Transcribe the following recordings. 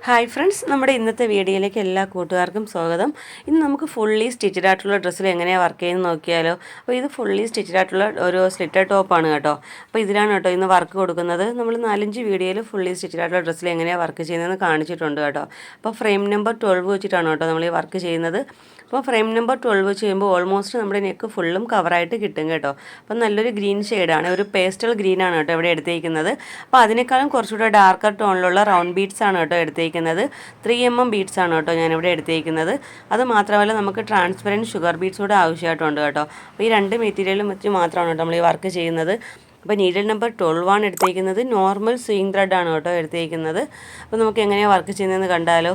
Hi friends, നമ്മുടെ ഇന്നത്തെ വീഡിയോയിലേക്ക് എല്ലാ കൂട്ടുകാർക്കും സ്വാഗതം. ഇന്ന് നമുക്ക് ഫുള്ളി സ്റ്റിച്ചഡ് ആയിട്ടുള്ള ഡ്രസ്സിൽ എങ്ങനെയാണ് വർക്ക് ചെയ്യുന്നത് നോക്കിയാലോ. അപ്പോൾ ഇത് ഫുള്ളി സ്റ്റിച്ചഡ് ആയിട്ടുള്ള ഒരു സ്ലിറ്റഡ് ടോപ്പാണ് കേട്ടോ. അപ്പോൾ ഇതിലാണ് കേട്ടോ ഇന്ന് വർക്ക് കൊടുക്കുന്നത്. നമ്മൾ 4-5 വീഡിയോയിൽ ഫുള്ളി സ്റ്റിച്ചഡ് ആയിട്ടുള്ള ഡ്രസ്സിൽ എങ്ങനെയാണ് വർക്ക് ചെയ്യുന്നതെന്ന് കാണിച്ചിട്ടുണ്ട് കേട്ടോ. അപ്പോൾ ഫ്രെയിം നമ്പർ 12 വെച്ചിട്ടാണ് കേട്ടോ നമ്മൾ ഈ വർക്ക് ചെയ്യുന്നത്. അപ്പോൾ ഫ്രെയിം നമ്പർ 12 വെച്ച് ചെയ്യുമ്പോൾ ഓൾമോസ്റ്റ് നമ്മുടെ നെക്ക് ഫുള്ളും കവറായിട്ട് കിട്ടും കേട്ടോ. അപ്പോൾ നല്ലൊരു ഗ്രീൻ ഷെയ്ഡാണ്, ഒരു പേസ്റ്റൽ ഗ്രീനാണ് കേട്ടോ ഇവിടെ എടുത്തേക്കുന്നത്. അപ്പോൾ അതിനേക്കാളും കുറച്ചുകൂടെ ഡാർക്കർ ടോണിലുള്ള റൗണ്ട് ബീഡ്സ് ആണ് കേട്ടോ എടുത്തേക്കുന്നത്. 3mm ബീഡ്സ് ആണ് കേട്ടോ ഞാനിവിടെ എടുത്തേക്കുന്നത്. അത് മാത്രമല്ല നമുക്ക് ട്രാൻസ്പെറൻറ്റ് ഷുഗർ ബീഡ്സ് കൂടെ ആവശ്യമായിട്ടുണ്ട് കേട്ടോ. അപ്പോൾ ഈ രണ്ട് മെറ്റീരിയലും വെച്ച് മാത്രമാണ് കേട്ടോ നമ്മൾ ഈ വർക്ക് ചെയ്യുന്നത്. അപ്പോൾ നീഡിൽ നമ്പർ 12 ആണ് എടുത്തേക്കുന്നത്. നോർമൽ സ്വിങ് ത്രെഡാണ് കേട്ടോ എടുത്തേക്കുന്നത്. അപ്പോൾ നമുക്ക് എങ്ങനെയാണ് വർക്ക് ചെയ്യുന്നതെന്ന് കണ്ടാലോ.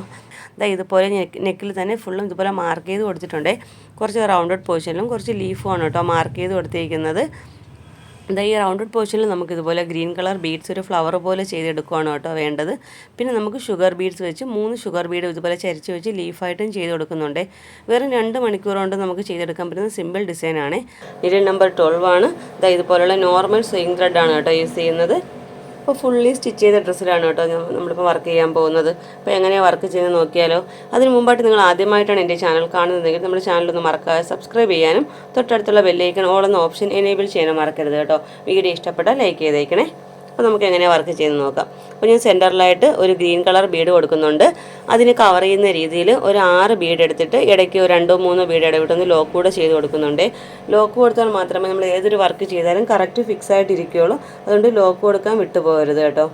ഇതുപോലെ നെക്കിൽ തന്നെ ഫുള്ളും ഇതുപോലെ മാർക്ക് ചെയ്ത് കൊടുത്തിട്ടുണ്ട്. കുറച്ച് റൗണ്ടഡ് പൊസിഷനിലും കുറച്ച് ലീഫുമാണ് കേട്ടോ മാർക്ക് ചെയ്ത് കൊടുത്തിരിക്കുന്നത്. ഈ റൗണ്ടഡ് പൊസിഷനിൽ നമുക്കിതുപോലെ ഗ്രീൻ കളർ ബീഡ്സ് ഒരു ഫ്ലവർ പോലെ ചെയ്തെടുക്കുകയാണ് കേട്ടോ വേണ്ടത്. പിന്നെ നമുക്ക് ഷുഗർ ബീഡ്സ് വെച്ച് 3 ഷുഗർ ബീഡ് ഇതുപോലെ ചരിച്ച് വെച്ച് ലീഫായിട്ടും ചെയ്ത് കൊടുക്കുന്നുണ്ട്. വെറും 2 മണിക്കൂർ കൊണ്ട് നമുക്ക് ചെയ്തെടുക്കാൻ പറ്റുന്ന സിമ്പിൾ ഡിസൈനാണ്. നീഡിൽ നമ്പർ 12 ആണ്. ഇതുപോലുള്ള നോർമൽ സ്വിങ് ത്രെഡാണ് കേട്ടോ യൂസ് ചെയ്യുന്നത്. അപ്പോൾ ഫുള്ളി സ്റ്റിച്ച് ചെയ്ത ഡ്രസ്സിലാണ് കേട്ടോ നമ്മളിപ്പോൾ വർക്ക് ചെയ്യാൻ പോകുന്നത്. അപ്പോൾ എങ്ങനെയാണ് വർക്ക് ചെയ്യുന്നത് നോക്കിയാലോ. അതിന് മുമ്പായിട്ട് നിങ്ങൾ ആദ്യമായിട്ടാണ് എൻ്റെ ചാനൽ കാണുന്നതെങ്കിൽ നമ്മുടെ ചാനലൊന്ന് മറക്കാതെ സബ്സ്ക്രൈബ് ചെയ്യാനും തൊട്ടടുത്തുള്ള ബെല്ലൈക്കൺ ഓൾ എന്ന ഓപ്ഷൻ എനേബിൾ ചെയ്യാനും മറക്കരുത് കേട്ടോ. വീഡിയോ ഇഷ്ടപ്പെട്ടാൽ ലൈക്ക് ചെയ്തേക്കണേ. അപ്പോൾ നമുക്ക് എങ്ങനെ വർക്ക് ചെയ്ത് നോക്കാം. അപ്പോൾ ഞാൻ സെൻറ്ററിലായിട്ട് ഒരു ഗ്രീൻ കളർ ബീഡ് കൊടുക്കുന്നുണ്ട്. അതിന് കവർ ചെയ്യുന്ന രീതിയിൽ ഒരു 6 ബീഡ് എടുത്തിട്ട് ഇടയ്ക്ക് 2-3 ബീഡ് ഇടവിട്ടൊന്ന് ലോക്ക് കൂടെ ചെയ്ത് കൊടുക്കുന്നുണ്ട്. ലോക്ക് കൊടുത്താൽ മാത്രമേ നമ്മൾ ഏതൊരു വർക്ക് ചെയ്താലും കറക്റ്റ് ഫിക്സ് ആയിട്ടിരിക്കുകയുള്ളൂ. അതുകൊണ്ട് ലോക്ക് കൊടുക്കാൻ വിട്ടുപോകരുത് കേട്ടോ.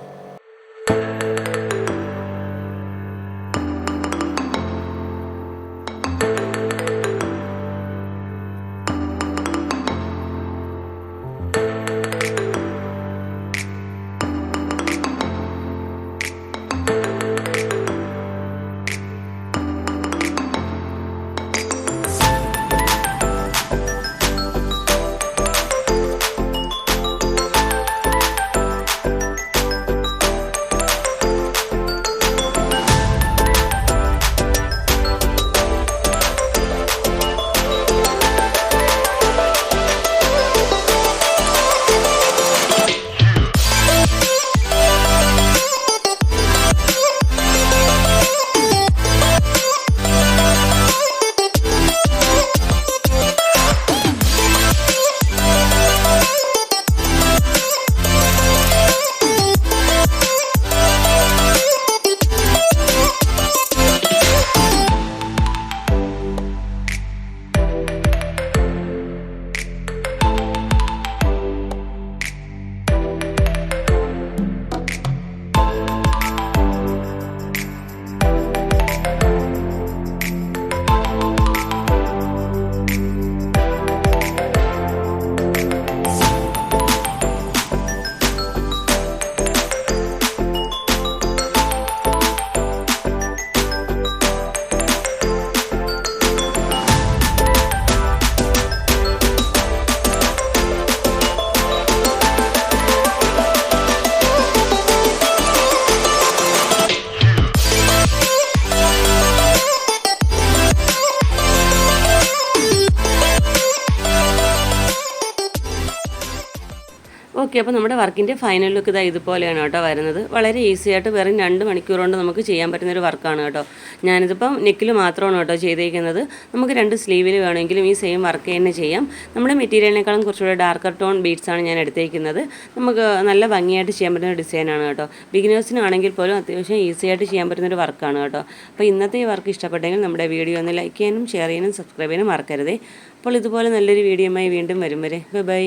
ഓക്കെ, അപ്പോൾ നമ്മുടെ വർക്കിൻ്റെ ഫൈനൽ ലുക്ക് ഇതുപോലെയാണ് കേട്ടോ വരുന്നത്. വളരെ ഈസി ആയിട്ട് വെറും 2 മണിക്കൂർ കൊണ്ട് നമുക്ക് ചെയ്യാൻ പറ്റുന്നൊരു വർക്കാണ് കേട്ടോ. ഞാനിതിപ്പം നെക്കിൽ മാത്രമാണ് കേട്ടോ ചെയ്തേക്കുന്നത്. നമുക്ക് 2 സ്ലീവിൽ വേണമെങ്കിലും ഈ സെയിം വർക്ക് തന്നെ ചെയ്യാം. നമ്മുടെ മെറ്റീരിയലിനേക്കാളും കുറച്ചുകൂടെ ഡാർക്കർ ടോൺ ബീഡ്സാണ് ഞാൻ എടുത്തേക്കുന്നത്. നമുക്ക് നല്ല ഭംഗിയായിട്ട് ചെയ്യാൻ പറ്റുന്ന ഡിസൈനാണ് കേട്ടോ. ബിഗിനേഴ്സിനാണെങ്കിൽ പോലും അത്യാവശ്യം ഈസി ആയിട്ട് ചെയ്യാൻ പറ്റുന്നൊരു വർക്കാണ് കേട്ടോ. അപ്പോൾ ഇന്നത്തെ ഈ വർക്ക് ഇഷ്ടപ്പെട്ടെങ്കിൽ നമ്മുടെ വീഡിയോ ഒന്ന് ലൈക്ക് ചെയ്യാനും ഷെയർ ചെയ്യാനും സബ്സ്ക്രൈബ് ചെയ്യാനും മറക്കരുതേ. അപ്പോൾ ഇതുപോലെ നല്ലൊരു വീഡിയോയുമായി വീണ്ടും വരും വരെ ബൈ.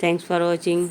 Thanks for watching.